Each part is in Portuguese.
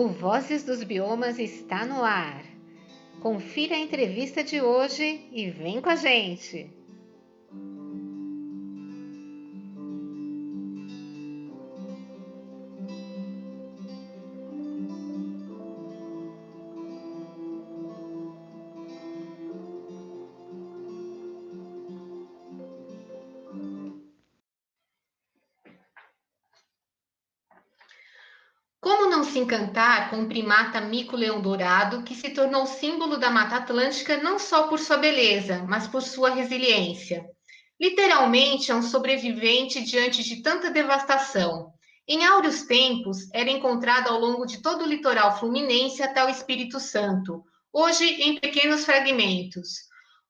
O Vozes dos Biomas está no ar. Confira a entrevista de hoje e vem com a gente! Como não se encantar com o primata mico-leão-dourado, que se tornou símbolo da Mata Atlântica não só por sua beleza, mas por sua resiliência? Literalmente é um sobrevivente diante de tanta devastação. Em áureos tempos, era encontrado ao longo de todo o litoral fluminense até o Espírito Santo, hoje em pequenos fragmentos.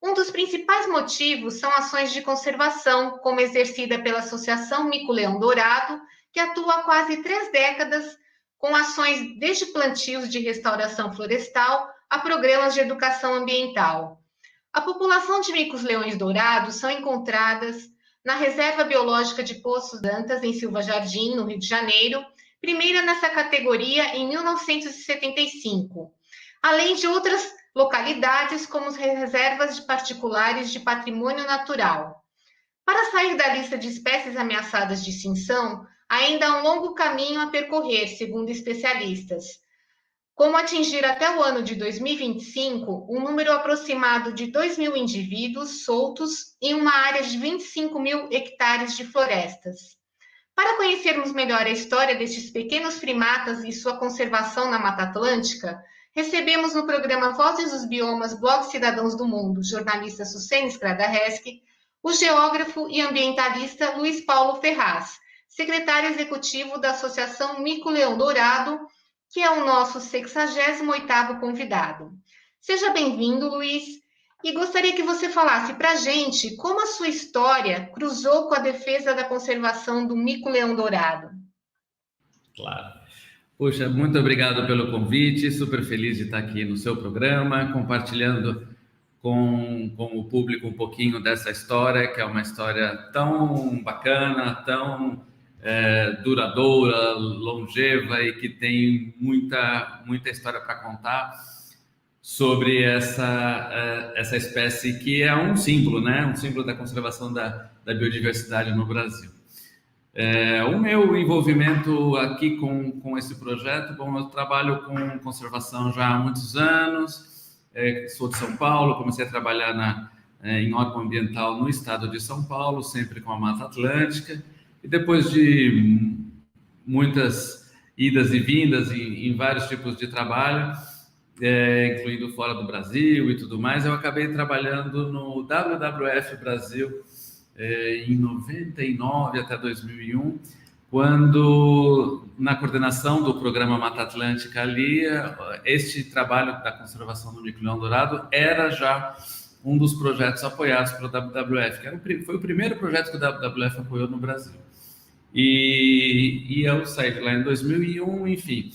Um dos principais motivos são ações de conservação, como exercida pela Associação Mico-Leão Dourado, que atua há quase 3 décadas com ações desde plantios de restauração florestal a programas de educação ambiental. A população de micos-leões dourados são encontradas na Reserva Biológica de Poços Dantas, em Silva Jardim, no Rio de Janeiro, primeira nessa categoria em 1975, além de outras localidades como as reservas de particulares de patrimônio natural. Para sair da lista de espécies ameaçadas de extinção, ainda há um longo caminho a percorrer, segundo especialistas. Como atingir até o ano de 2025 um número aproximado de 2.000 indivíduos soltos em uma área de 25.000 hectares de florestas. Para conhecermos melhor a história destes pequenos primatas e sua conservação na Mata Atlântica, recebemos no programa Vozes dos Biomas, Blog Cidadãos do Mundo, jornalista Sucene Skradareski, o geógrafo e ambientalista Luiz Paulo Ferraz, secretário executivo da Associação Mico-Leão Dourado, que é o nosso 68º convidado. Seja bem-vindo, Luiz, e gostaria que você falasse para a gente como a sua história cruzou com a defesa da conservação do mico-leão dourado. Claro. Puxa, muito obrigado pelo convite, super feliz de estar aqui no seu programa, compartilhando com o público um pouquinho dessa história, que é uma história tão bacana, tão duradoura, longeva e que tem muita história para contar sobre essa espécie que é um símbolo, né? Um símbolo da conservação da biodiversidade no Brasil. O meu envolvimento aqui com esse projeto, bom, eu trabalho com conservação já há muitos anos, sou de São Paulo, comecei a trabalhar em órgão ambiental no estado de São Paulo, sempre com a Mata Atlântica, e depois de muitas idas e vindas em vários tipos de trabalho, incluindo fora do Brasil e tudo mais, eu acabei trabalhando no WWF Brasil em 99 até 2001, quando, na coordenação do programa Mata Atlântica ali, este trabalho da conservação do mico-leão dourado era já um dos projetos apoiados pelo WWF, que foi o primeiro projeto que o WWF apoiou no Brasil. E eu saí de lá em 2001, enfim.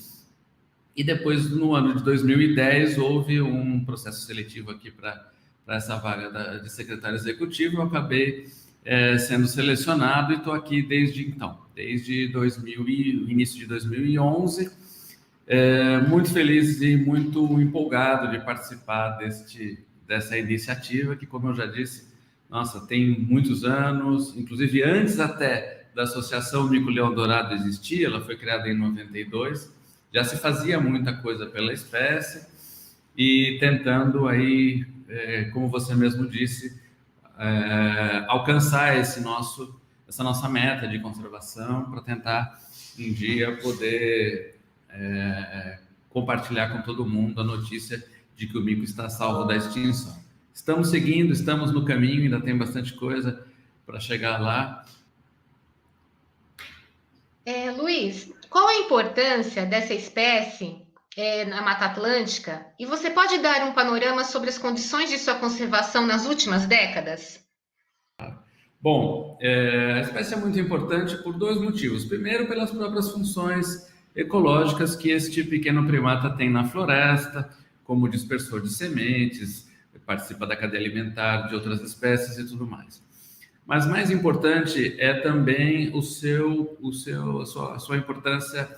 E depois, no ano de 2010, houve um processo seletivo aqui para essa vaga de secretário executivo. Eu acabei sendo selecionado e estou aqui desde então, desde início de 2011. Muito feliz e muito empolgado de participar dessa iniciativa, que, como eu já disse, nossa, tem muitos anos, inclusive antes até da Associação Mico-Leão Dourado existir, ela foi criada em 92, já se fazia muita coisa pela espécie e tentando aí, como você mesmo disse, alcançar essa nossa meta de conservação para tentar um dia poder compartilhar com todo mundo a notícia de que o mico está salvo da extinção. Estamos seguindo, estamos no caminho, ainda tem bastante coisa para chegar lá. Luiz, qual a importância dessa espécie na Mata Atlântica? E você pode dar um panorama sobre as condições de sua conservação nas últimas décadas? Bom, a espécie é muito importante por dois motivos. Primeiro, pelas próprias funções ecológicas que este pequeno primata tem na floresta, como dispersor de sementes, participa da cadeia alimentar de outras espécies e tudo mais. Mas mais importante é também a sua importância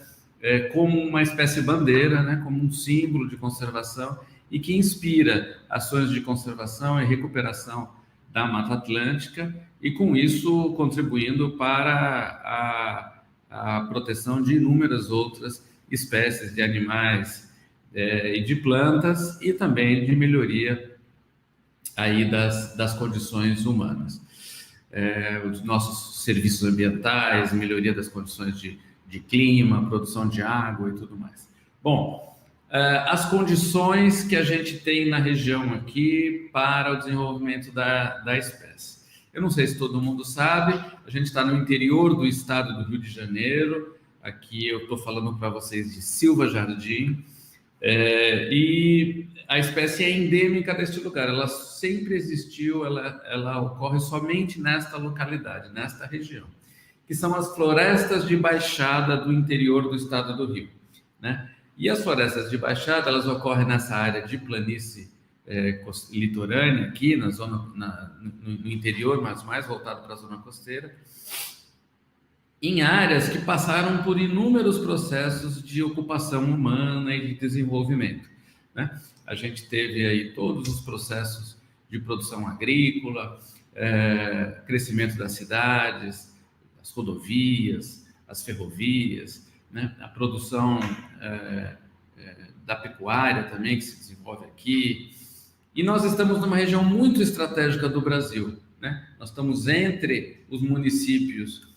como uma espécie bandeira, né, como um símbolo de conservação e que inspira ações de conservação e recuperação da Mata Atlântica e, com isso, contribuindo para a proteção de inúmeras outras espécies de animais e de plantas e também de melhoria aí das condições humanas. Os nossos serviços ambientais, melhoria das condições de clima, produção de água e tudo mais. Bom, as condições que a gente tem na região aqui para o desenvolvimento da espécie. Eu não sei se todo mundo sabe, a gente está no interior do estado do Rio de Janeiro, aqui eu estou falando para vocês de Silva Jardim, e a espécie é endêmica deste lugar, ela sempre existiu, ela ocorre somente nesta localidade, nesta região, que são as florestas de baixada do interior do estado do Rio, né? E as florestas de baixada, elas ocorrem nessa área de planície litorânea, aqui na zona, no interior, mas mais voltado para a zona costeira, em áreas que passaram por inúmeros processos de ocupação humana e de desenvolvimento, né? A gente teve aí todos os processos de produção agrícola, crescimento das cidades, as rodovias, as ferrovias, né? A produção da pecuária também, que se desenvolve aqui. E nós estamos numa região muito estratégica do Brasil, né? Nós estamos entre os municípios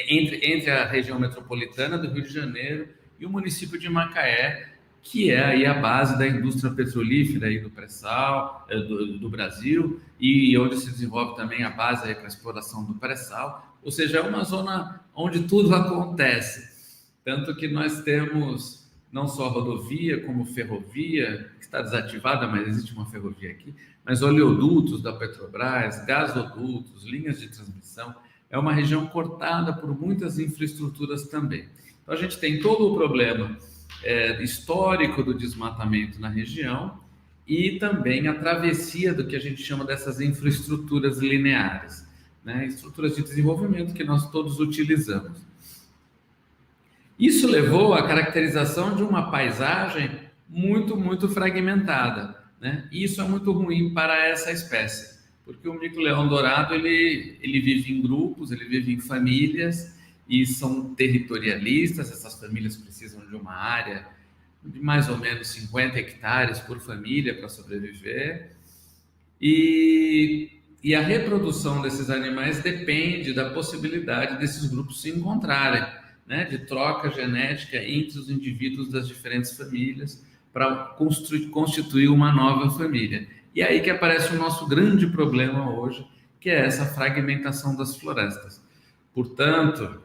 entre a região metropolitana do Rio de Janeiro e o município de Macaé, que é aí a base da indústria petrolífera aí do pré-sal, do Brasil, e onde se desenvolve também a base para a exploração do pré-sal, ou seja, é uma zona onde tudo acontece, tanto que nós temos não só rodovia, como ferrovia, que está desativada, mas existe uma ferrovia aqui, mas oleodutos da Petrobras, gasodutos, linhas de transmissão. É uma região cortada por muitas infraestruturas também. Então, a gente tem todo o problema histórico do desmatamento na região e também a travessia do que a gente chama dessas infraestruturas lineares, né? Estruturas de desenvolvimento que nós todos utilizamos. Isso levou à caracterização de uma paisagem muito, muito fragmentada, né? E isso é muito ruim para essa espécie, porque o mico-leão dourado ele vive em grupos, ele vive em famílias e são territorialistas. Essas famílias precisam de uma área de mais ou menos 50 hectares por família para sobreviver. E a reprodução desses animais depende da possibilidade desses grupos se encontrarem, né? De troca genética entre os indivíduos das diferentes famílias para constituir uma nova família. E aí que aparece o nosso grande problema hoje, que é essa fragmentação das florestas. Portanto,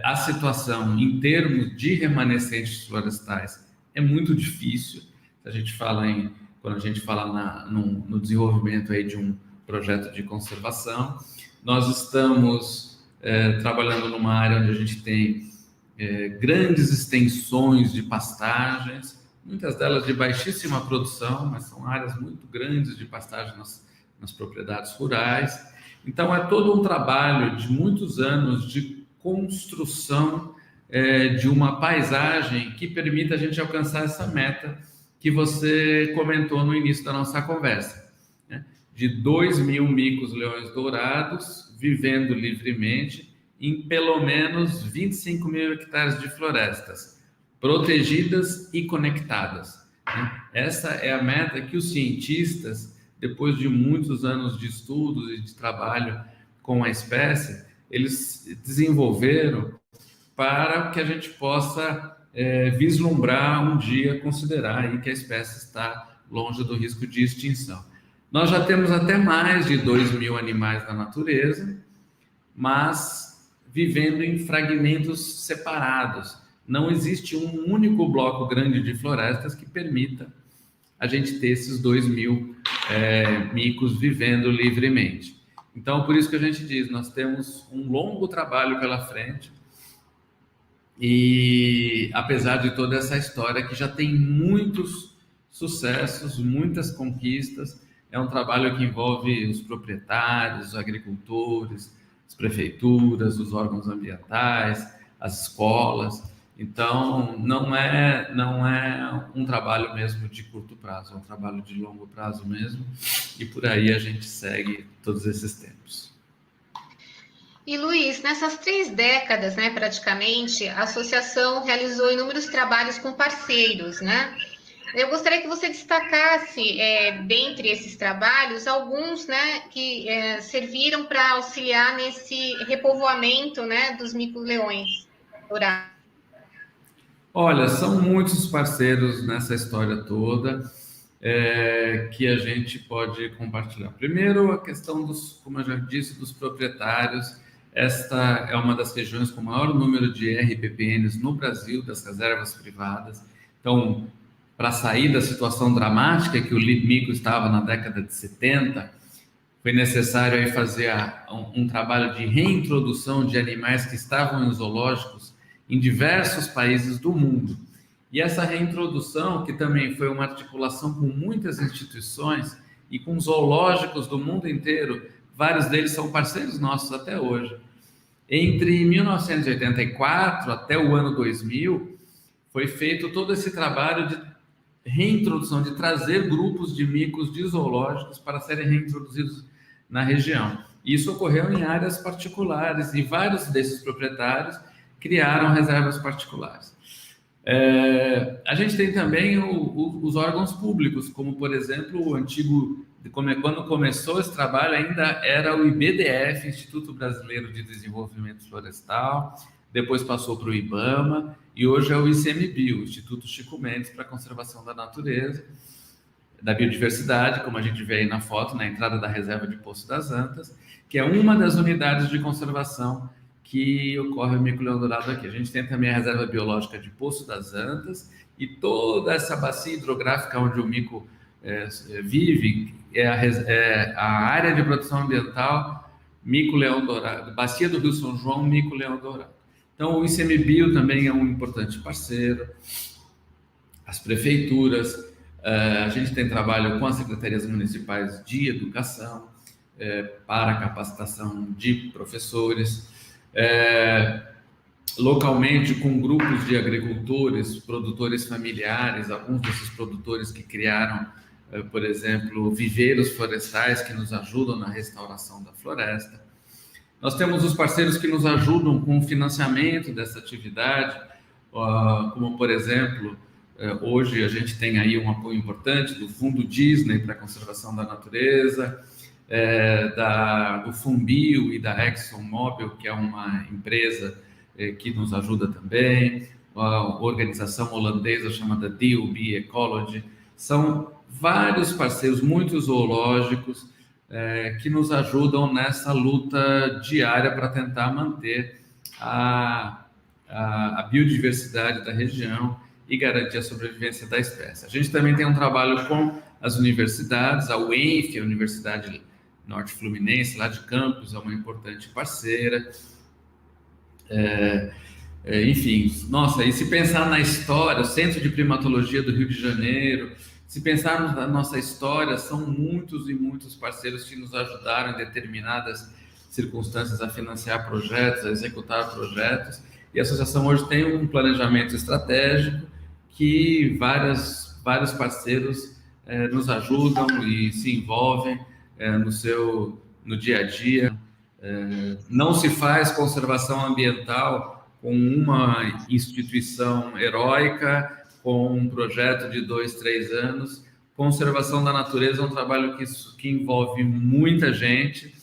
a situação em termos de remanescentes florestais é muito difícil. Quando a gente fala no desenvolvimento aí de um projeto de conservação, nós estamos trabalhando numa área onde a gente tem grandes extensões de pastagens, muitas delas de baixíssima produção, mas são áreas muito grandes de pastagem nas propriedades rurais. Então, é todo um trabalho de muitos anos de construção de uma paisagem que permita a gente alcançar essa meta que você comentou no início da nossa conversa, né? De 2.000 micos-leões dourados vivendo livremente em pelo menos 25.000 hectares de florestas, protegidas e conectadas, né? Essa é a meta que os cientistas, depois de muitos anos de estudos e de trabalho com a espécie, eles desenvolveram para que a gente possa vislumbrar um dia, considerar aí que a espécie está longe do risco de extinção. Nós já temos até mais de 2.000 animais na natureza, mas vivendo em fragmentos separados. Não existe um único bloco grande de florestas que permita a gente ter esses 2.000 micos vivendo livremente. Então, por isso que a gente diz, nós temos um longo trabalho pela frente e, apesar de toda essa história que já tem muitos sucessos, muitas conquistas, é um trabalho que envolve os proprietários, os agricultores, as prefeituras, os órgãos ambientais, as escolas. Então, não é um trabalho mesmo de curto prazo, é um trabalho de longo prazo mesmo, e por aí a gente segue todos esses tempos. E Luiz, nessas 3 décadas, né, praticamente, a associação realizou inúmeros trabalhos com parceiros, né? Eu gostaria que você destacasse, dentre esses trabalhos, alguns, né, que serviram para auxiliar nesse repovoamento, né, dos mico-leões dourados. Olha, são muitos parceiros nessa história toda que a gente pode compartilhar. Primeiro, a questão dos, como eu já disse, dos proprietários. Esta é uma das regiões com maior número de RPPNs no Brasil, das reservas privadas. Então, para sair da situação dramática que o mico estava na década de 70, foi necessário aí fazer um trabalho de reintrodução de animais que estavam em zoológicos em diversos países do mundo. E essa reintrodução, que também foi uma articulação com muitas instituições e com zoológicos do mundo inteiro, vários deles são parceiros nossos até hoje. Entre 1984 até o ano 2000, foi feito todo esse trabalho de reintrodução, de trazer grupos de micos de zoológicos para serem reintroduzidos na região. Isso ocorreu em áreas particulares e vários desses proprietários criaram reservas particulares. A gente tem também os órgãos públicos, como, por exemplo, o antigo, quando começou esse trabalho, ainda era o IBDF, Instituto Brasileiro de Desenvolvimento Florestal, depois passou para o IBAMA, e hoje é o ICMBio, Instituto Chico Mendes para a Conservação da Natureza, da Biodiversidade, como a gente vê aí na foto, na entrada da reserva de Poço das Antas, que é uma das unidades de conservação que ocorre o mico-leão dourado aqui. A gente tem também a reserva biológica de Poço das Antas e toda essa bacia hidrográfica onde o mico vive, a área de proteção ambiental mico-leão dourado, bacia do Rio São João, mico-leão dourado. Então, o ICMBio também é um importante parceiro, as prefeituras, a gente tem trabalho com as secretarias municipais de educação para a capacitação de professores, localmente com grupos de agricultores, produtores familiares, alguns desses produtores que criaram, por exemplo, viveiros florestais que nos ajudam na restauração da floresta. Nós temos os parceiros que nos ajudam com o financiamento dessa atividade, como, por exemplo, hoje a gente tem aí um apoio importante do Fundo Disney para a Conservação da Natureza, do Fumbio e da ExxonMobil, que é uma empresa que nos ajuda também, a organização holandesa chamada DOB Ecology. São vários parceiros, muitos zoológicos, que nos ajudam nessa luta diária para tentar manter a biodiversidade da região e garantir a sobrevivência da espécie. A gente também tem um trabalho com as universidades, a UENF, a Universidade Norte Fluminense, lá de Campos, é uma importante parceira. Enfim, nossa, e se pensar na história, o Centro de Primatologia do Rio de Janeiro, se pensarmos na nossa história, são muitos e muitos parceiros que nos ajudaram em determinadas circunstâncias a financiar projetos, a executar projetos, e a associação hoje tem um planejamento estratégico que vários parceiros nos ajudam e se envolvem no dia a dia. Não se faz conservação ambiental com uma instituição heróica, com um projeto de 2, 3 anos. Conservação da natureza é um trabalho que envolve muita gente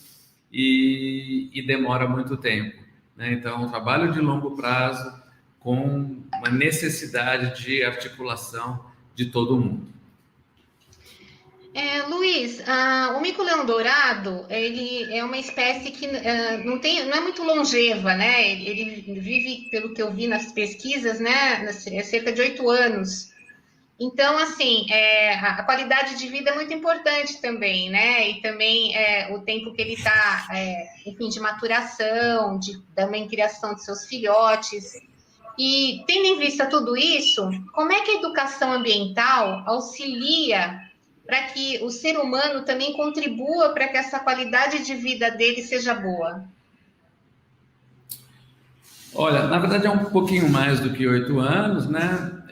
e demora muito tempo, né? Então, é um trabalho de longo prazo com uma necessidade de articulação de todo mundo. Luiz, o mico-leão dourado, ele é uma espécie que não é muito longeva, né? Ele vive, pelo que eu vi nas pesquisas, né, cerca de 8 anos. Então, assim, a qualidade de vida é muito importante também, né? E também o tempo que ele está, enfim, de maturação, também criação de seus filhotes. E, tendo em vista tudo isso, como é que a educação ambiental auxilia para que o ser humano também contribua para que essa qualidade de vida dele seja boa? Olha, na verdade é um pouquinho mais do que 8 anos, né?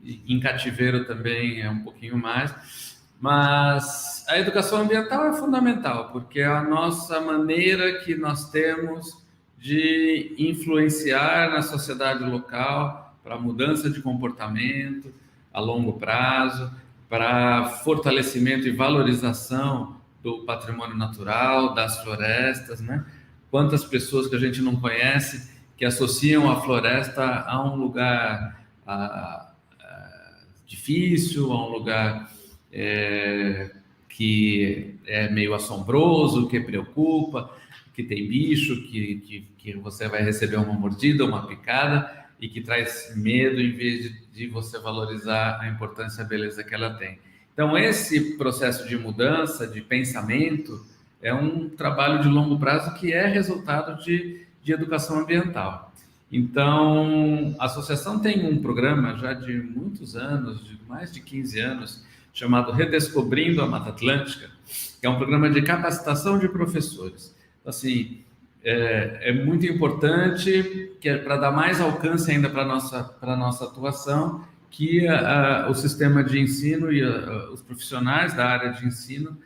Em cativeiro também é um pouquinho mais, mas a educação ambiental é fundamental, porque é a nossa maneira que nós temos de influenciar na sociedade local para mudança de comportamento a longo prazo, para fortalecimento e valorização do patrimônio natural, das florestas, né? Quantas pessoas que a gente não conhece que associam a floresta a um lugar difícil, a um lugar que é meio assombroso, que preocupa, que tem bicho, que você vai receber uma mordida, uma picada, e que traz medo em vez de você valorizar a importância e a beleza que ela tem. Então, esse processo de mudança, de pensamento, é um trabalho de longo prazo que é resultado de educação ambiental. Então, a associação tem um programa já de muitos anos, de mais de 15 anos, chamado Redescobrindo a Mata Atlântica, que é um programa de capacitação de professores. Assim, é muito importante, que é para dar mais alcance ainda para a nossa atuação, que o sistema de ensino e os profissionais da área de ensino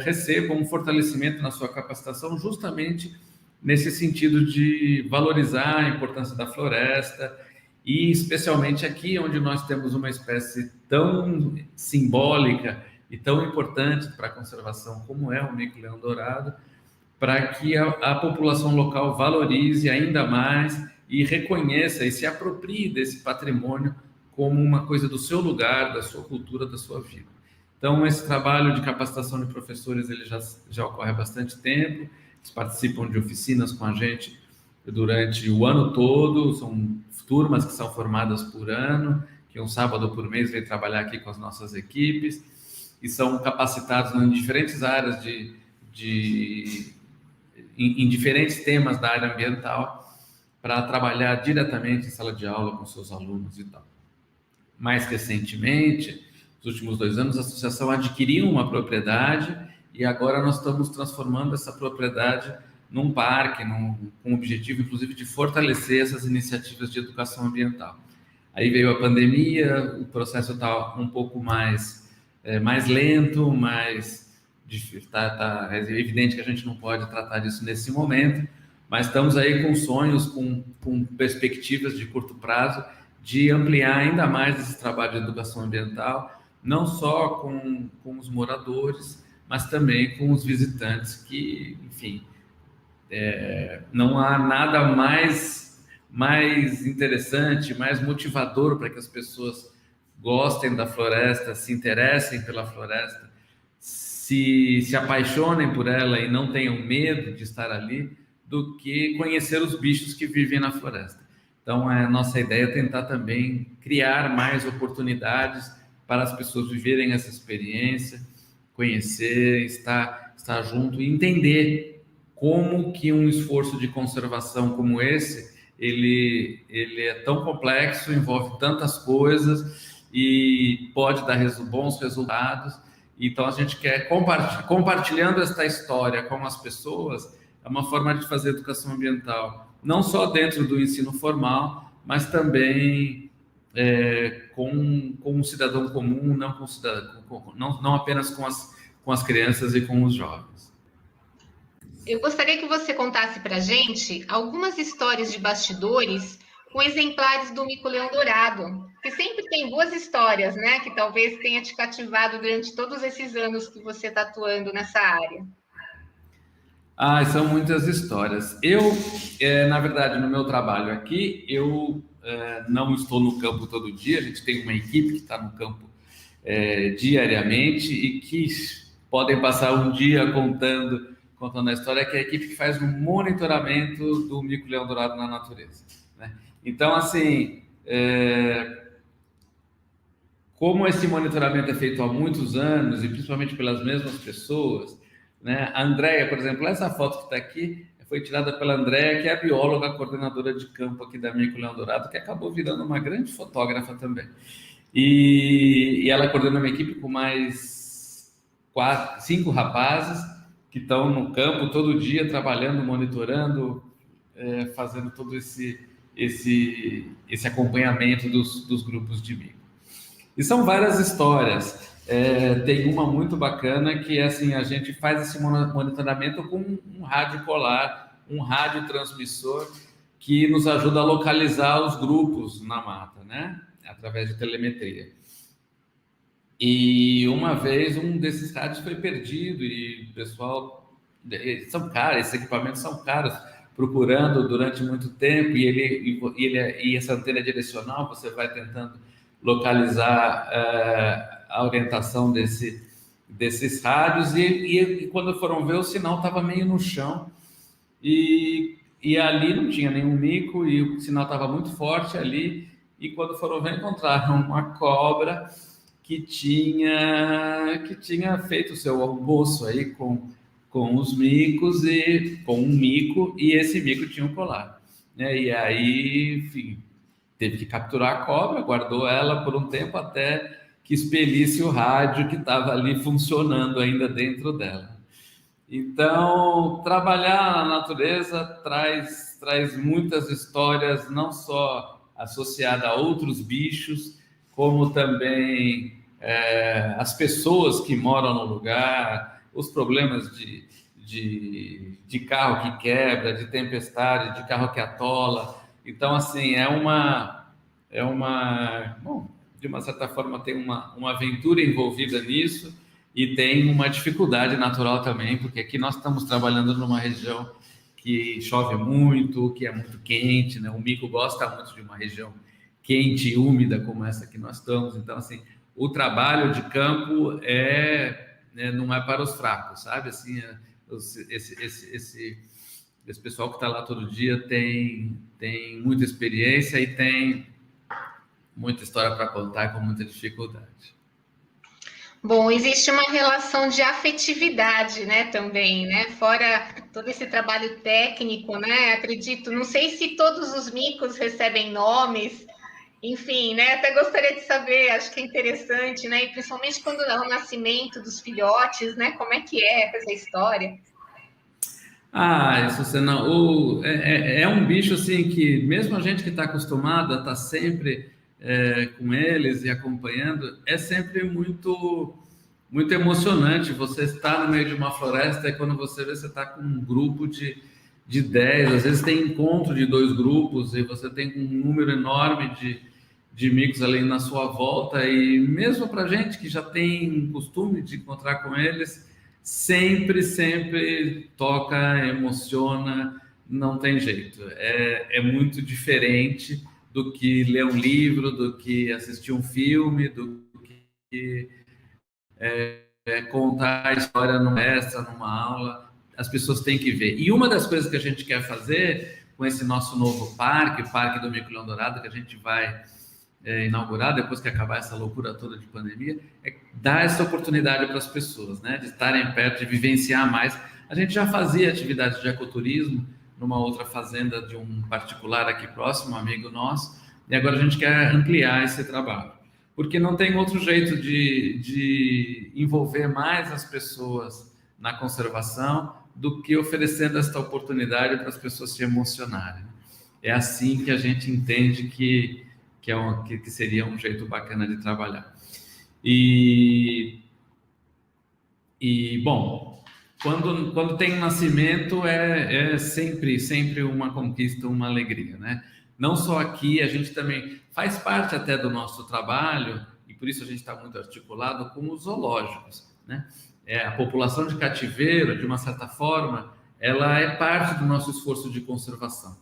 recebam um fortalecimento na sua capacitação, justamente nesse sentido de valorizar a importância da floresta, e especialmente aqui onde nós temos uma espécie tão simbólica e tão importante para a conservação como é o mico-leão-dourado, para que a população local valorize ainda mais e reconheça e se aproprie desse patrimônio como uma coisa do seu lugar, da sua cultura, da sua vida. Então, esse trabalho de capacitação de professores ele já ocorre há bastante tempo. Eles participam de oficinas com a gente durante o ano todo, são turmas que são formadas por ano, que um sábado por mês vem trabalhar aqui com as nossas equipes, e são capacitados em diferentes áreas em diferentes temas da área ambiental, para trabalhar diretamente em sala de aula com seus alunos e tal. Mais recentemente, nos últimos 2 anos, a associação adquiriu uma propriedade e agora nós estamos transformando essa propriedade num parque, com o objetivo, inclusive, de fortalecer essas iniciativas de educação ambiental. Aí veio a pandemia, o processo está um pouco mais lento, é evidente que a gente não pode tratar disso nesse momento, mas estamos aí com sonhos, com perspectivas de curto prazo, de ampliar ainda mais esse trabalho de educação ambiental, não só com os moradores, mas também com os visitantes, que, enfim, não há nada mais interessante, mais motivador para que as pessoas gostem da floresta, se interessem pela floresta, se apaixonem por ela e não tenham medo de estar ali, do que conhecer os bichos que vivem na floresta. Então, a nossa ideia é tentar também criar mais oportunidades para as pessoas viverem essa experiência, conhecer, estar junto e entender como que um esforço de conservação como esse, ele é tão complexo, envolve tantas coisas e pode dar bons resultados. Então, a gente quer, compartilhando esta história com as pessoas, é uma forma de fazer educação ambiental, não só dentro do ensino formal, mas também com um cidadão comum, não apenas com as crianças e com os jovens. Eu gostaria que você contasse para a gente algumas histórias de bastidores com exemplares do mico-leão-dourado, que sempre tem boas histórias, né? Que talvez tenha te cativado durante todos esses anos que você está atuando nessa área. São muitas histórias. Eu, na verdade, no meu trabalho aqui, eu não estou no campo todo dia, a gente tem uma equipe que está no campo diariamente e que podem passar um dia contando a história, que é a equipe que faz o monitoramento do mico-leão-dourado na natureza, né? Então, assim, como esse monitoramento é feito há muitos anos e principalmente pelas mesmas pessoas, né? A Andréia, por exemplo, essa foto que está aqui foi tirada pela Andréia, que é a bióloga coordenadora de campo aqui da mico-leão-dourado, que acabou virando uma grande fotógrafa também. E ela coordena uma equipe com mais 5 rapazes que estão no campo todo dia trabalhando, monitorando, fazendo todo esse acompanhamento dos grupos de mico. E são várias histórias. Tem uma muito bacana que assim, a gente faz esse monitoramento com um rádio polar, um rádio transmissor que nos ajuda a localizar os grupos na mata, né? Através de telemetria. E uma vez um desses rádios foi perdido e o pessoal, são caros, esses equipamentos são caros, procurando durante muito tempo, e essa antena direcional, você vai tentando localizar a orientação desses rádios, e quando foram ver, o sinal estava meio no chão, e ali não tinha nenhum mico, e o sinal estava muito forte ali, e quando foram ver, encontraram uma cobra que tinha feito o seu almoço aí com os micos, e com um mico, e esse mico tinha um colar, né? E aí, enfim, teve que capturar a cobra, guardou ela por um tempo até que expelisse o rádio que estava ali funcionando ainda dentro dela. Então, trabalhar na natureza traz muitas histórias, não só associadas a outros bichos, como também as pessoas que moram no lugar, os problemas de carro que quebra, de tempestade, de carro que atola. Então, assim, bom, de uma certa forma tem uma aventura envolvida nisso, e tem uma dificuldade natural também, porque aqui nós estamos trabalhando numa região que chove muito, que é muito quente, né? O mico gosta muito de uma região quente e úmida como essa que nós estamos. Então, assim, o trabalho de campo não é para os fracos, sabe? Assim, esse pessoal que está lá todo dia tem muita experiência e tem muita história para contar, com muita dificuldade. Bom, existe uma relação de afetividade, né, também, né? Fora todo esse trabalho técnico, né? Acredito, não sei se todos os micos recebem nomes, enfim, né? Até gostaria de saber, acho que é interessante, né? E principalmente quando é o nascimento dos filhotes, né? Como é que é essa história? Isso você não. É um bicho assim que, mesmo a gente que está acostumada a estar sempre com eles e acompanhando, é sempre muito, muito emocionante. Você está no meio de uma floresta e quando você vê, você está com um grupo de 10, às vezes tem encontro de 2 grupos e você tem um número enorme de micos ali na sua volta, e mesmo para gente que já tem costume de encontrar com eles, sempre toca, emociona, não tem jeito. É muito diferente do que ler um livro, do que assistir um filme, do que contar a história numa palestra, numa aula. As pessoas têm que ver. E uma das coisas que a gente quer fazer com esse nosso novo parque, o Parque do Mico-Leão Dourado, que a gente vai inaugurar depois que acabar essa loucura toda de pandemia, é dar essa oportunidade para as pessoas, né, de estarem perto, de vivenciar mais. A gente já fazia atividade de ecoturismo numa outra fazenda de um particular aqui próximo, um amigo nosso, e agora a gente quer ampliar esse trabalho, porque não tem outro jeito de envolver mais as pessoas na conservação do que oferecendo esta oportunidade para as pessoas se emocionarem. É assim que a gente entende que seria um jeito bacana de trabalhar. E bom, quando tem um nascimento, é sempre uma conquista, uma alegria, né? Não só aqui, a gente também faz parte até do nosso trabalho, e por isso a gente está muito articulado com os zoológicos, né? A população de cativeiro, de uma certa forma, ela é parte do nosso esforço de conservação.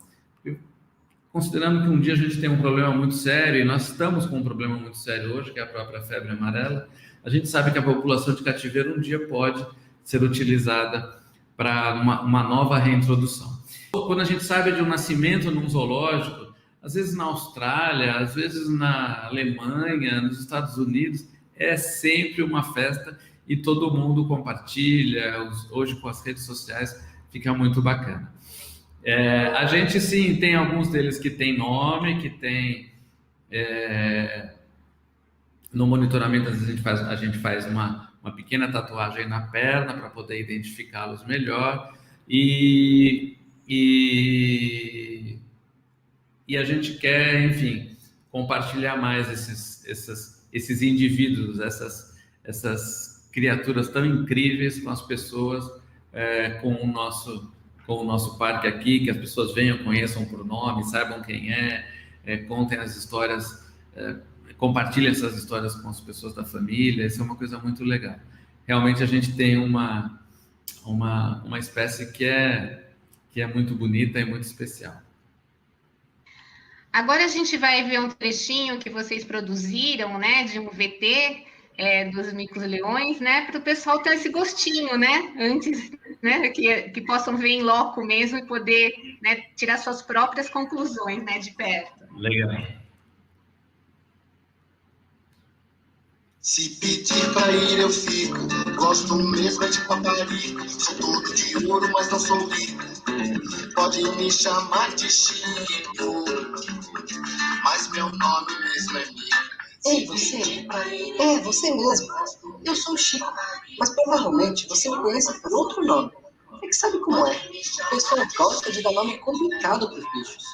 Considerando que um dia a gente tem um problema muito sério, e nós estamos com um problema muito sério hoje, que é a própria febre amarela, a gente sabe que a população de cativeiro um dia pode ser utilizada para uma nova reintrodução. Quando a gente sabe de um nascimento num zoológico, às vezes na Austrália, às vezes na Alemanha, nos Estados Unidos, é sempre uma festa e todo mundo compartilha. Hoje com as redes sociais fica muito bacana. A gente sim, tem alguns deles que tem nome, que tem no monitoramento, às vezes a gente faz uma pequena tatuagem na perna para poder identificá-los melhor, e e a gente quer, enfim, compartilhar mais esses indivíduos, essas criaturas tão incríveis com as pessoas, com o nosso parque aqui, que as pessoas venham, conheçam por nome, saibam quem contem as histórias, compartilhem essas histórias com as pessoas da família. Isso é uma coisa muito legal. Realmente a gente tem uma espécie que é muito bonita e muito especial. Agora a gente vai ver um trechinho que vocês produziram, né, de um VT dos micos-leões, né, para o pessoal ter esse gostinho, né, antes, né, que possam ver em loco mesmo e poder, né, tirar suas próprias conclusões, né, de perto. Legal. Se pedir pra ir eu fico, gosto mesmo de paparico, sou todo de ouro, mas não sou rico, pode me chamar de Chico, mas meu nome mesmo é Mico. Ei, você? É, você mesmo. Eu sou o Chico, mas provavelmente você me conhece por outro nome. É que sabe como é? A pessoa gosta de dar nome complicado pros bichos.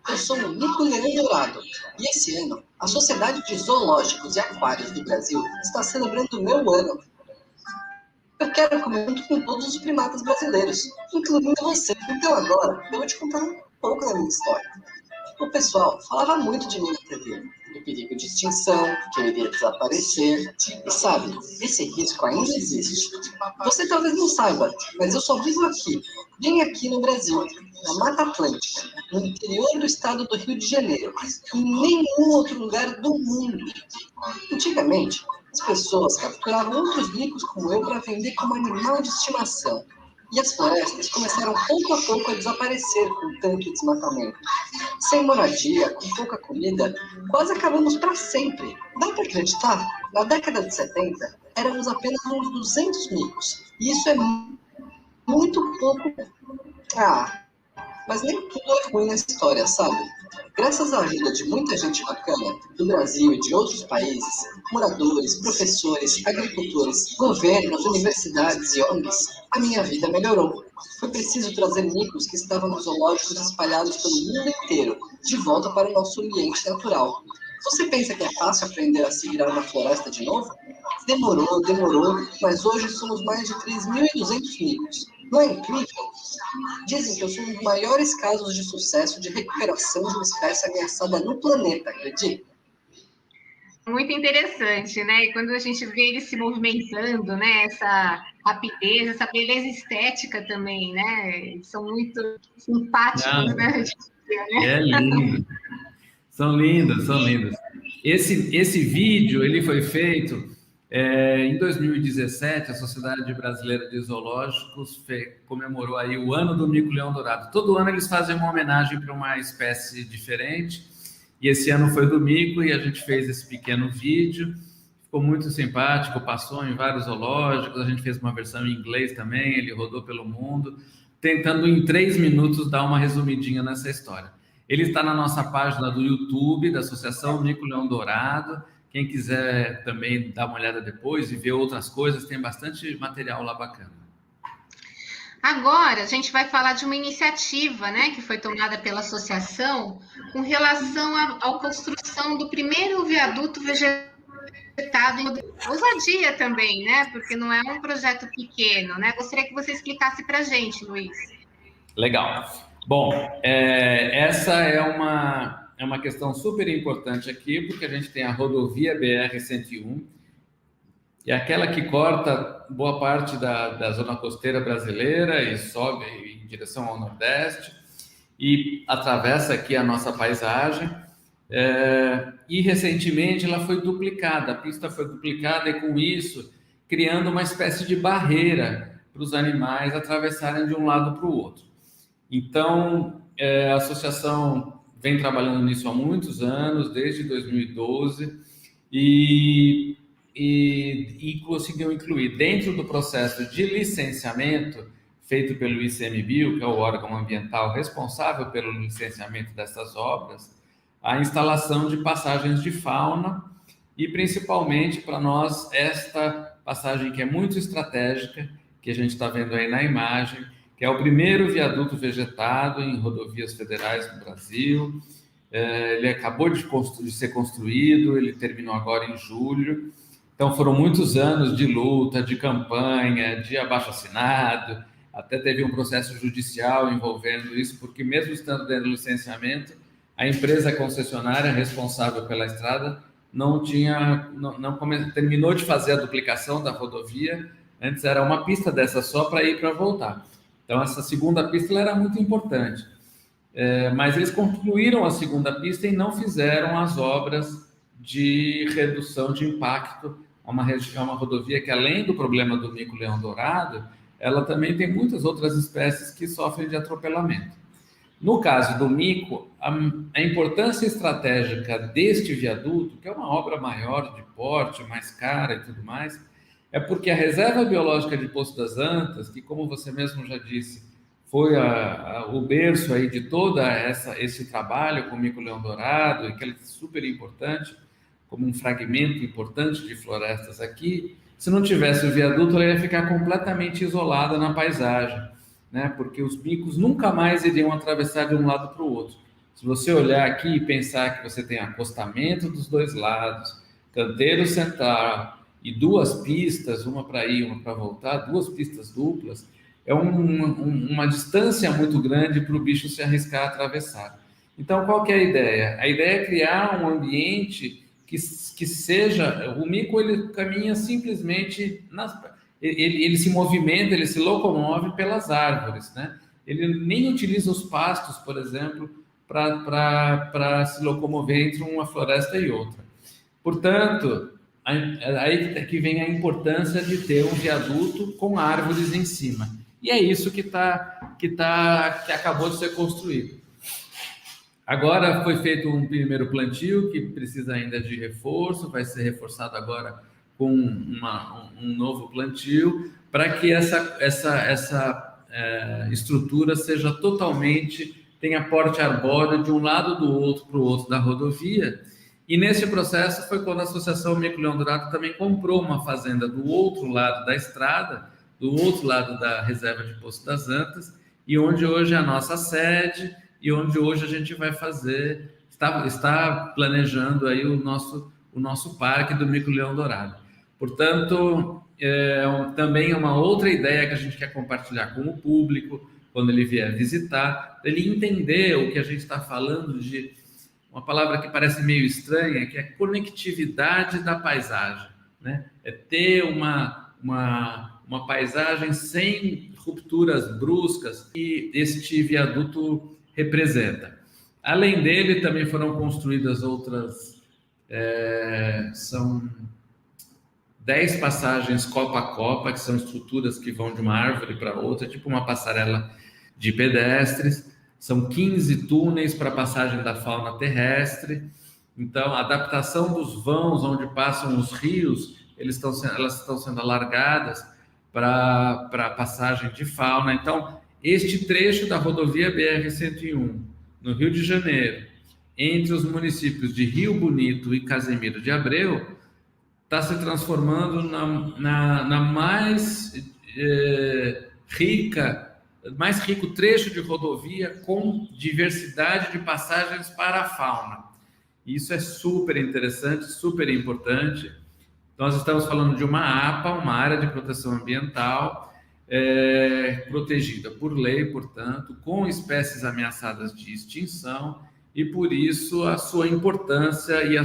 Eu sou o mico-leão dourado, e esse ano, a Sociedade de Zoológicos e Aquários do Brasil está celebrando o meu ano. Eu quero comer junto com todos os primatas brasileiros, incluindo você. Então agora, eu vou te contar um pouco da minha história. O pessoal falava muito de mim na TV, do perigo de extinção, que eu iria desaparecer. E sabe, esse risco ainda existe. Você talvez não saiba, mas eu só vivo aqui, bem aqui no Brasil, na Mata Atlântica, no interior do estado do Rio de Janeiro, em nenhum outro lugar do mundo. Antigamente, as pessoas capturavam outros micos como eu para vender como animal de estimação. E as florestas começaram pouco a pouco a desaparecer com tanto desmatamento. Sem moradia, com pouca comida, quase acabamos para sempre. Dá para acreditar? Na década de 70, éramos apenas uns 200 micos. E isso é muito pouco. Mas nem tudo é ruim nessa história, sabe? Graças à ajuda de muita gente bacana, do Brasil e de outros países, moradores, professores, agricultores, governos, universidades e ONGs, a minha vida melhorou. Foi preciso trazer micos que estavam nos zoológicos espalhados pelo mundo inteiro, de volta para o nosso ambiente natural. Você pensa que é fácil aprender a se virar na floresta de novo? Demorou, mas hoje somos mais de 3.200 micos. Não é incrível? Dizem que eu sou um dos maiores casos de sucesso de recuperação de uma espécie ameaçada no planeta, acredita? Muito interessante, né? E quando a gente vê ele se movimentando, né? Essa rapidez, essa beleza estética também, né? Eles são muito simpáticos, né? É lindo. São lindos. Esse vídeo, ele foi feito em 2017, a Sociedade Brasileira de Zoológicos comemorou aí o ano do mico-leão dourado. Todo ano eles fazem uma homenagem para uma espécie diferente, e esse ano foi do mico, e a gente fez esse pequeno vídeo, ficou muito simpático, passou em vários zoológicos, a gente fez uma versão em inglês também, ele rodou pelo mundo, tentando em 3 minutos dar uma resumidinha nessa história. Ele está na nossa página do YouTube, da Associação Mico-Leão Dourado. Quem quiser também dar uma olhada depois e ver outras coisas, tem bastante material lá bacana. Agora, a gente vai falar de uma iniciativa, né, que foi tomada pela associação com relação à construção do primeiro viaduto vegetado em ousadia também, né, porque não é um projeto pequeno, né? Gostaria que você explicasse para a gente, Luiz. Legal. Bom, essa é uma questão super importante aqui, porque a gente tem a rodovia BR-101, e aquela que corta boa parte da zona costeira brasileira e sobe em direção ao Nordeste, e atravessa aqui a nossa paisagem. E recentemente ela foi duplicada, a pista foi duplicada, e com isso, criando uma espécie de barreira para os animais atravessarem de um lado para o outro. Então, a associação vem trabalhando nisso há muitos anos, desde 2012, e conseguiu incluir dentro do processo de licenciamento feito pelo ICMBio, que é o órgão ambiental responsável pelo licenciamento dessas obras, a instalação de passagens de fauna e, principalmente, para nós, esta passagem que é muito estratégica, que a gente está vendo aí na imagem, que é o primeiro viaduto vegetado em rodovias federais no Brasil. Ele acabou de ser construído, ele terminou agora em julho. Então, foram muitos anos de luta, de campanha, de abaixo-assinado, até teve um processo judicial envolvendo isso, porque mesmo estando dentro do licenciamento, a empresa concessionária responsável pela estrada terminou de fazer a duplicação da rodovia. Antes era uma pista dessa só para ir e para voltar. Então, essa segunda pista ela era muito importante. Mas eles concluíram a segunda pista e não fizeram as obras de redução de impacto. É uma rodovia que, além do problema do mico-leão-dourado, ela também tem muitas outras espécies que sofrem de atropelamento. No caso do mico, a importância estratégica deste viaduto, que é uma obra maior de porte, mais cara e tudo mais, é porque a Reserva Biológica de Poço das Antas, que, como você mesmo já disse, foi o berço aí de todo esse trabalho com o mico-leão-dourado, e que é super importante, como um fragmento importante de florestas aqui. Se não tivesse o viaduto, ela ia ficar completamente isolada na paisagem, né? Porque os micos nunca mais iriam atravessar de um lado para o outro. Se você olhar aqui e pensar que você tem acostamento dos dois lados, canteiro central e duas pistas, uma para ir, uma para voltar, duas pistas duplas, é uma distância muito grande para o bicho se arriscar a atravessar. Então, qual que é a ideia? A ideia é criar um ambiente que seja... O mico, ele caminha simplesmente... Ele se movimenta, ele se locomove pelas árvores, né? Ele nem utiliza os pastos, por exemplo, para se locomover entre uma floresta e outra. Portanto, aí que vem a importância de ter um viaduto com árvores em cima. E é isso que acabou de ser construído. Agora foi feito um primeiro plantio que precisa ainda de reforço, vai ser reforçado agora com um novo plantio, para que essa estrutura seja tenha porte arbóreo de um lado do outro para o outro da rodovia. E nesse processo foi quando a Associação Mico-Leão-Dourado também comprou uma fazenda do outro lado da estrada, do outro lado da reserva de Poço das Antas, e onde hoje é a nossa sede, e onde hoje a gente vai fazer, está planejando aí o nosso parque do mico-leão-dourado. Portanto, também é uma outra ideia que a gente quer compartilhar com o público, quando ele vier visitar, ele entender o que a gente está falando de uma palavra que parece meio estranha, que é conectividade da paisagem, né? É ter uma paisagem sem rupturas bruscas que este viaduto representa. Além dele, também foram construídas outras, são 10 passagens copa a copa, que são estruturas que vão de uma árvore para outra, tipo uma passarela de pedestres. São 15 túneis para passagem da fauna terrestre. Então, a adaptação dos vãos onde passam os rios, elas estão sendo alargadas para passagem de fauna. Então, este trecho da rodovia BR-101, no Rio de Janeiro, entre os municípios de Rio Bonito e Casimiro de Abreu, está se transformando na mais rico trecho de rodovia com diversidade de passagens para a fauna. Isso é super interessante, super importante. Nós estamos falando de uma APA, uma área de proteção ambiental, protegida por lei, portanto, com espécies ameaçadas de extinção, e por isso a sua importância e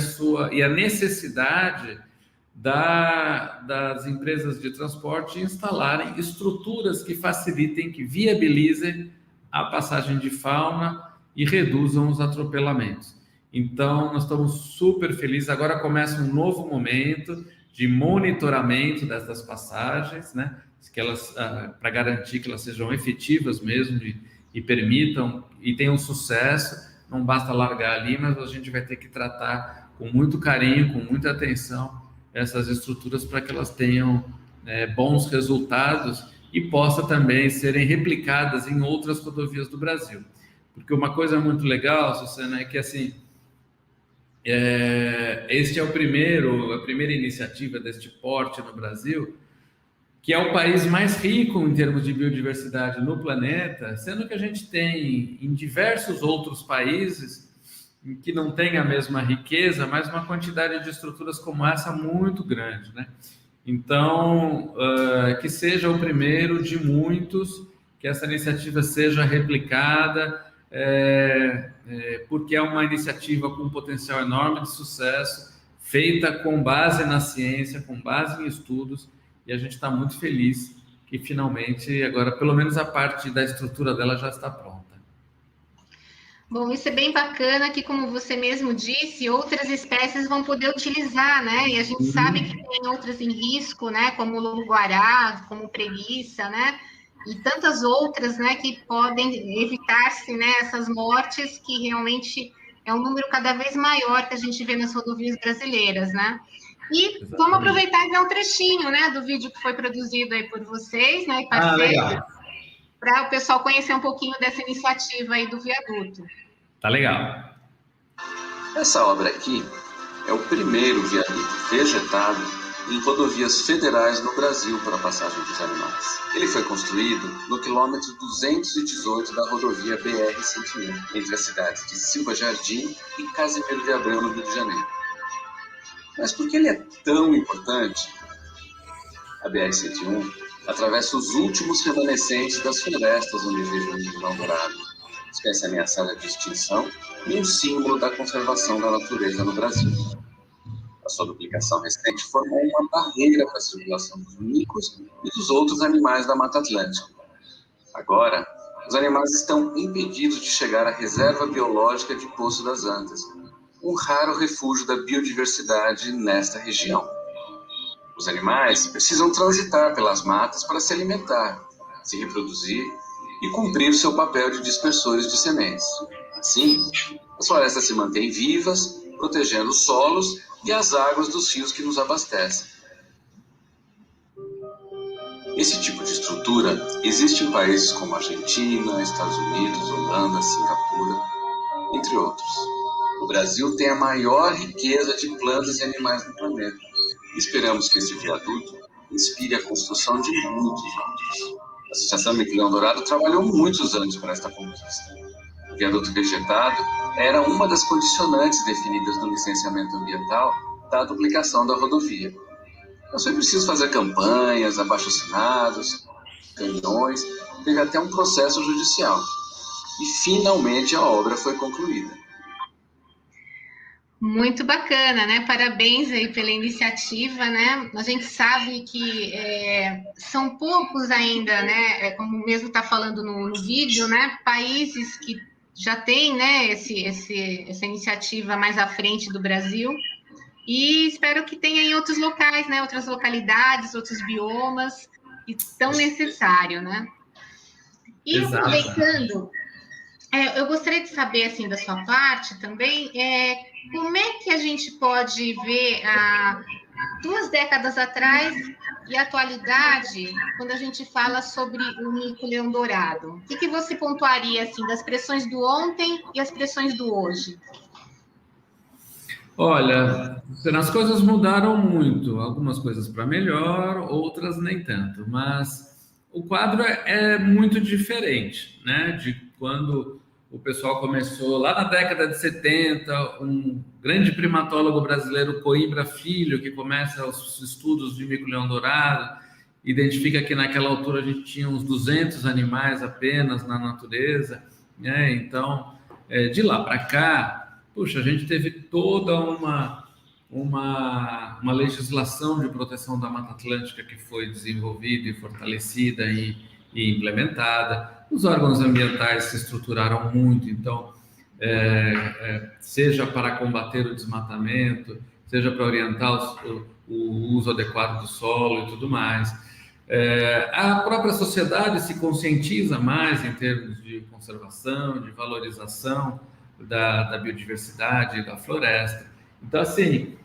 a necessidade das empresas de transporte instalarem estruturas que facilitem, que viabilizem a passagem de fauna e reduzam os atropelamentos. Então, nós estamos super felizes. Agora começa um novo momento de monitoramento dessas passagens, né? Para garantir que elas sejam efetivas mesmo e permitam e tenham sucesso. Não basta largar ali, mas a gente vai ter que tratar com muito carinho, com muita atenção essas estruturas para que elas tenham bons resultados e possam também serem replicadas em outras rodovias do Brasil. Porque uma coisa muito legal, Susana, é que assim, este é a primeira iniciativa deste porte no Brasil que é o país mais rico em termos de biodiversidade no planeta, sendo que a gente tem em diversos outros países que não tem a mesma riqueza, mas uma quantidade de estruturas como essa muito grande, né? Então, que seja o primeiro de muitos, que essa iniciativa seja replicada, porque é uma iniciativa com um potencial enorme de sucesso, feita com base na ciência, com base em estudos, e a gente está muito feliz que finalmente, agora, pelo menos a parte da estrutura dela já está pronta. Bom, isso é bem bacana que, como você mesmo disse, outras espécies vão poder utilizar, né? E a gente sabe que tem outras em risco, né? Como o lobo-guará, como preguiça, né? E tantas outras, né? Que podem evitar-se, né? Essas mortes, que realmente é um número cada vez maior que a gente vê nas rodovias brasileiras, né? E vamos aproveitar e ver um trechinho, né? Do vídeo que foi produzido aí por vocês, né? E parceiros, para o pessoal conhecer um pouquinho dessa iniciativa aí do viaduto. Tá legal. Essa obra aqui é o primeiro viaduto vegetado em rodovias federais no Brasil para a passagem dos animais. Ele foi construído no quilômetro 218 da rodovia BR-101, entre as cidades de Silva Jardim e Casimiro de Abreu, no Rio de Janeiro. Mas por que ele é tão importante? A BR-101 atravessa os últimos remanescentes das florestas onde vive o Mico-Leão Dourado, espécie ameaçada de extinção e um símbolo da conservação da natureza no Brasil. A sua duplicação recente formou uma barreira para a circulação dos micos e dos outros animais da Mata Atlântica. Agora, os animais estão impedidos de chegar à reserva biológica de Poço das Antas, um raro refúgio da biodiversidade nesta região. Os animais precisam transitar pelas matas para se alimentar, se reproduzir e cumprir seu papel de dispersores de sementes. Assim, as florestas se mantêm vivas, protegendo os solos e as águas dos rios que nos abastecem. Esse tipo de estrutura existe em países como Argentina, Estados Unidos, Holanda, Singapura, entre outros. O Brasil tem a maior riqueza de plantas e animais no planeta. Esperamos que esse viaduto inspire a construção de muitos outros. A Associação Mico-Leão Dourado trabalhou muitos anos para esta conquista. O viaduto vegetado era uma das condicionantes definidas no licenciamento ambiental da duplicação da rodovia. Não foi preciso fazer campanhas, abaixo-assinados, reuniões, teve até um processo judicial. E finalmente a obra foi concluída. Muito bacana, né? Parabéns aí pela iniciativa, né? A gente sabe que são poucos ainda, né? Como mesmo está falando no vídeo, né? Países que já têm, né? Essa iniciativa mais à frente do Brasil. E espero que tenha em outros locais, né? Outras localidades, outros biomas, e tão necessário, né? E aproveitando, eu gostaria de saber, assim, da sua parte também, como é que a gente pode ver 2 décadas atrás e a atualidade, quando a gente fala sobre o mico-leão dourado? O que você pontuaria, assim, das pressões do ontem e as pressões do hoje? Olha, as coisas mudaram muito, algumas coisas para melhor, outras nem tanto, mas o quadro é muito diferente, né? De quando o pessoal começou lá na década de 70, um grande primatólogo brasileiro, Coimbra Filho, que começa os estudos de mico-leão dourado, identifica que naquela altura a gente tinha uns 200 animais apenas na natureza, né? Então, de lá para cá, puxa, a gente teve toda uma legislação de proteção da Mata Atlântica que foi desenvolvida e fortalecida e implementada. Os órgãos ambientais se estruturaram muito, então, seja para combater o desmatamento, seja para orientar o uso adequado do solo e tudo mais. A própria sociedade se conscientiza mais em termos de conservação, de valorização da biodiversidade, da floresta. Então, assim,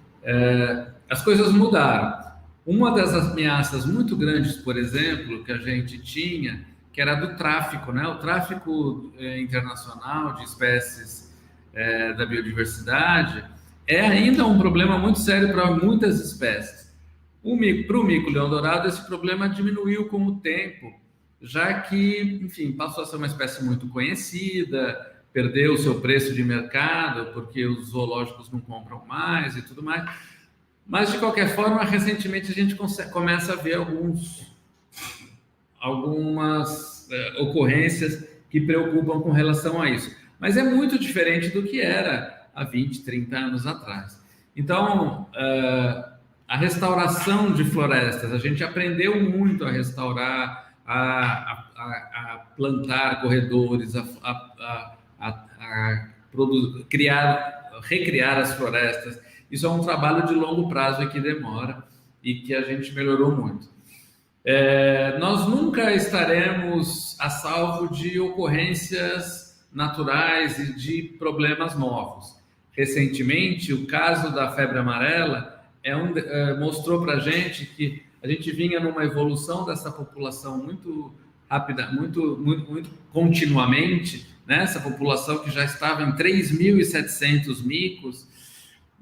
as coisas mudaram. Uma das ameaças muito grandes, por exemplo, que a gente tinha, que era do tráfico, né? O tráfico internacional de espécies da biodiversidade é ainda um problema muito sério para muitas espécies. Para o mico-leão-dourado, esse problema diminuiu com o tempo, já que, enfim, passou a ser uma espécie muito conhecida, perdeu o seu preço de mercado, porque os zoológicos não compram mais e tudo mais. Mas, de qualquer forma, recentemente a gente começa a ver algumas ocorrências que preocupam com relação a isso. Mas é muito diferente do que era há 20, 30 anos atrás. Então, a restauração de florestas, a gente aprendeu muito a restaurar, a plantar corredores, recriar as florestas. Isso é um trabalho de longo prazo e que demora e que a gente melhorou muito. Nós nunca estaremos a salvo de ocorrências naturais e de problemas novos. Recentemente, o caso da febre amarela mostrou para a gente que a gente vinha numa evolução dessa população muito rápida, muito continuamente, né? Essa população que já estava em 3.700 micos.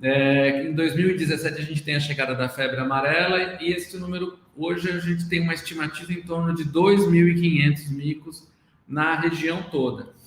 Em 2017 a gente tem a chegada da febre amarela e esse número, hoje a gente tem uma estimativa em torno de 2.500 micos na região toda.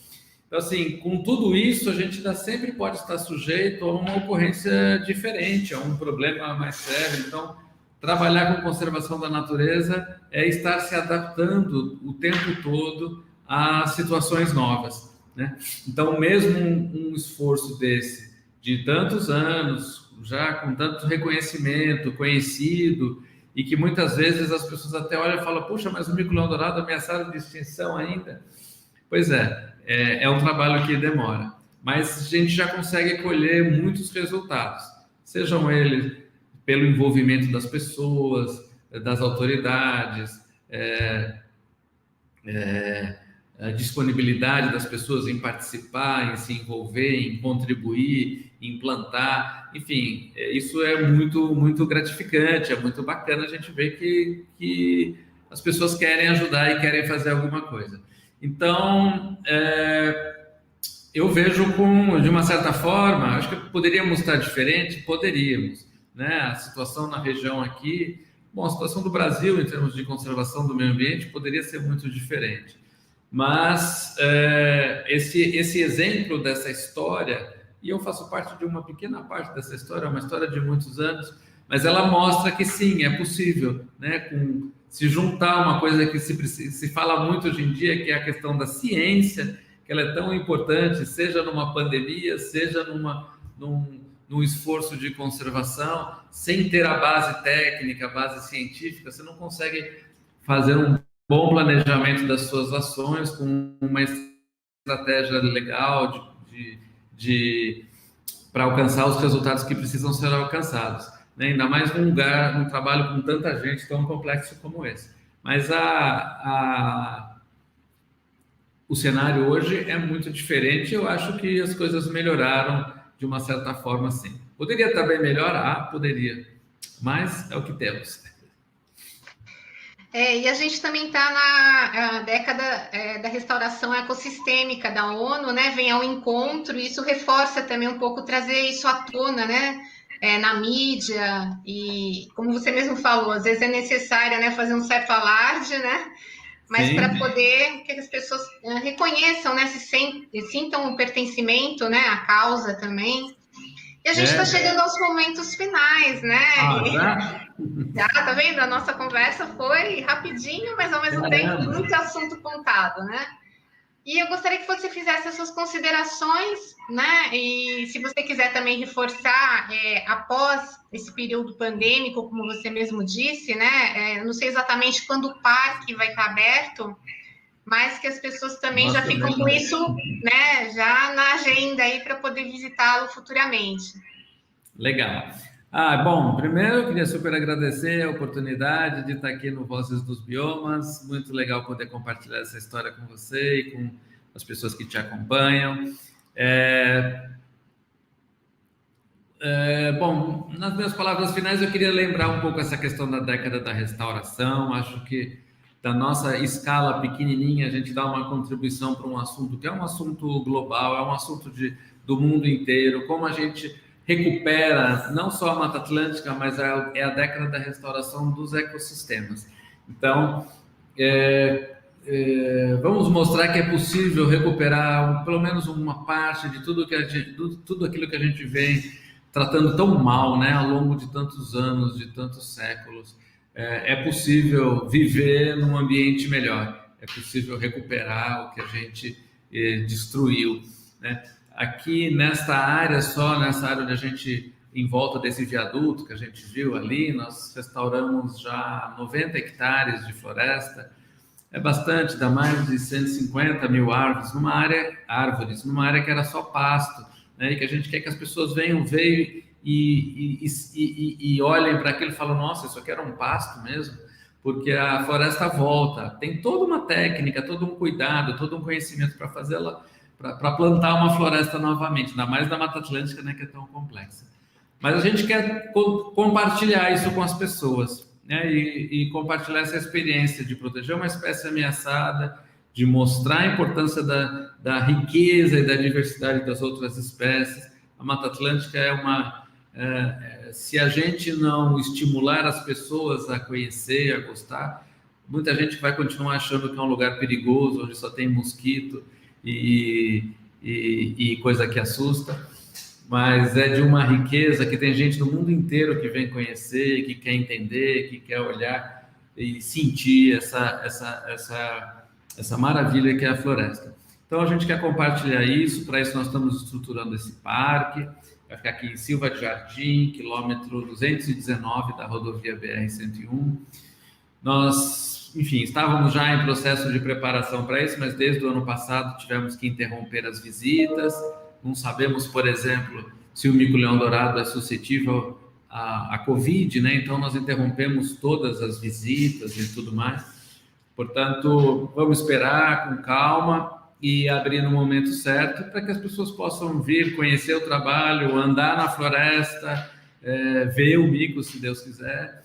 Então, assim, com tudo isso, a gente ainda sempre pode estar sujeito a uma ocorrência diferente, a um problema mais sério. Então, trabalhar com conservação da natureza é estar se adaptando o tempo todo a situações novas, né? Então, mesmo um esforço desse, de tantos anos, já com tanto reconhecimento, conhecido, e que muitas vezes as pessoas até olham e falam, puxa, mas o mico-leão-dourado é ameaçado de extinção ainda? Pois é um trabalho que demora, mas a gente já consegue colher muitos resultados, sejam eles pelo envolvimento das pessoas, das autoridades, a disponibilidade das pessoas em participar, em se envolver, em contribuir, em plantar, enfim, isso é muito, muito gratificante, é muito bacana a gente ver que as pessoas querem ajudar e querem fazer alguma coisa. Então, eu vejo de uma certa forma, acho que poderíamos estar diferente, poderíamos, né? A situação na região aqui, bom, a situação do Brasil em termos de conservação do meio ambiente poderia ser muito diferente. Mas esse exemplo dessa história, e eu faço parte de uma pequena parte dessa história, uma história de muitos anos, mas ela mostra que sim, é possível, né? Se juntar uma coisa que se fala muito hoje em dia, que é a questão da ciência, que ela é tão importante, seja numa pandemia, seja num esforço de conservação, sem ter a base técnica, a base científica, você não consegue fazer um bom planejamento das suas ações com uma estratégia legal para alcançar os resultados que precisam ser alcançados, né? Ainda mais num trabalho com tanta gente tão complexo como esse. Mas o cenário hoje é muito diferente. Eu acho que as coisas melhoraram de uma certa forma, sim. Poderia também melhorar? Poderia, mas é o que temos. E a gente também está na década da restauração ecossistêmica da ONU, né? Vem ao encontro, e isso reforça também um pouco, trazer isso à tona, né? Na mídia, e como você mesmo falou, às vezes é necessário, né, fazer um certo alarde, né? Mas para poder que as pessoas reconheçam, né? Sintam o pertencimento, né? A causa também. E a gente está chegando aos momentos finais, né? Já, tá vendo? A nossa conversa foi rapidinho, mas ao mesmo tempo muito assunto contado, né? E eu gostaria que você fizesse as suas considerações, né? E se você quiser também reforçar, após esse período pandêmico, como você mesmo disse, né? Eu não sei exatamente quando o parque vai estar aberto, mas que as pessoas também já ficam com isso, né? Já na agenda aí para poder visitá-lo futuramente. Legal. Bom, primeiro eu queria super agradecer a oportunidade de estar aqui no Vozes dos Biomas. Muito legal poder compartilhar essa história com você e com as pessoas que te acompanham. Bom, nas minhas palavras finais, eu queria lembrar um pouco essa questão da década da restauração. Acho que da nossa escala pequenininha, a gente dá uma contribuição para um assunto que é um assunto global, é um assunto do mundo inteiro, como a gente recupera não só a Mata Atlântica, mas é a década da restauração dos ecossistemas. Então, vamos mostrar que é possível recuperar pelo menos uma parte de tudo aquilo que a gente vem tratando tão mal, né, ao longo de tantos anos, de tantos séculos. É possível viver num ambiente melhor, é possível recuperar o que a gente destruiu, né? Aqui nessa área onde a gente, em volta desse viaduto que a gente viu ali, nós restauramos já 90 hectares de floresta. É bastante, dá mais de 150 mil árvores numa área que era só pasto, né? E que a gente quer que as pessoas venham ver e olhem para aquilo e falem, nossa, isso aqui era um pasto mesmo, porque a floresta volta. Tem toda uma técnica, todo um cuidado, todo um conhecimento para fazê-la, para plantar uma floresta novamente, ainda mais na Mata Atlântica, né, que é tão complexa. Mas a gente quer compartilhar isso com as pessoas, né, e compartilhar essa experiência de proteger uma espécie ameaçada, de mostrar a importância da riqueza e da diversidade das outras espécies. A Mata Atlântica se a gente não estimular as pessoas a conhecer, a gostar, muita gente vai continuar achando que é um lugar perigoso, onde só tem mosquito e coisa que assusta, mas é de uma riqueza que tem gente do mundo inteiro que vem conhecer, que quer entender, que quer olhar e sentir essa maravilha que é a floresta. Então a gente quer compartilhar isso, para isso nós estamos estruturando esse parque, vai ficar aqui em Silva de Jardim, quilômetro 219 da rodovia BR-101. Nós, enfim, estávamos já em processo de preparação para isso, mas desde o ano passado tivemos que interromper as visitas. Não sabemos, por exemplo, se o mico-leão-dourado é suscetível à Covid, né? Então nós interrompemos todas as visitas e tudo mais. Portanto, vamos esperar com calma e abrir no momento certo para que as pessoas possam vir, conhecer o trabalho, andar na floresta, ver o mico, se Deus quiser,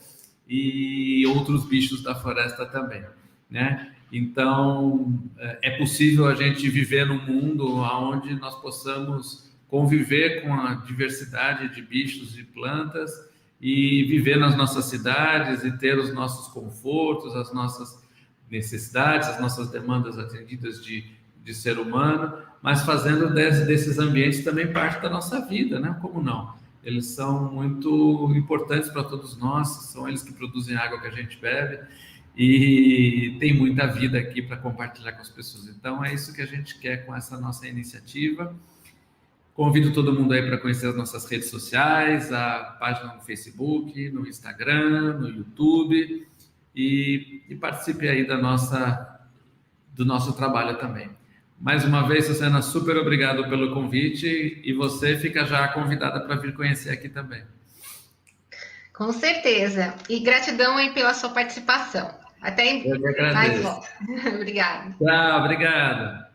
e outros bichos da floresta também, né? Então, é possível a gente viver num mundo onde nós possamos conviver com a diversidade de bichos e plantas e viver nas nossas cidades e ter os nossos confortos, as nossas necessidades, as nossas demandas atendidas de ser humano, mas fazendo desses ambientes também parte da nossa vida, né? Como não? Eles são muito importantes para todos nós, são eles que produzem a água que a gente bebe e tem muita vida aqui para compartilhar com as pessoas. Então, é isso que a gente quer com essa nossa iniciativa. Convido todo mundo aí para conhecer as nossas redes sociais, a página no Facebook, no Instagram, no YouTube e participe aí do nosso trabalho também. Mais uma vez, Susana, super obrigado pelo convite e você fica já convidada para vir conhecer aqui também. Com certeza. E gratidão aí pela sua participação. Até mais logo. Obrigada. Tchau, obrigado.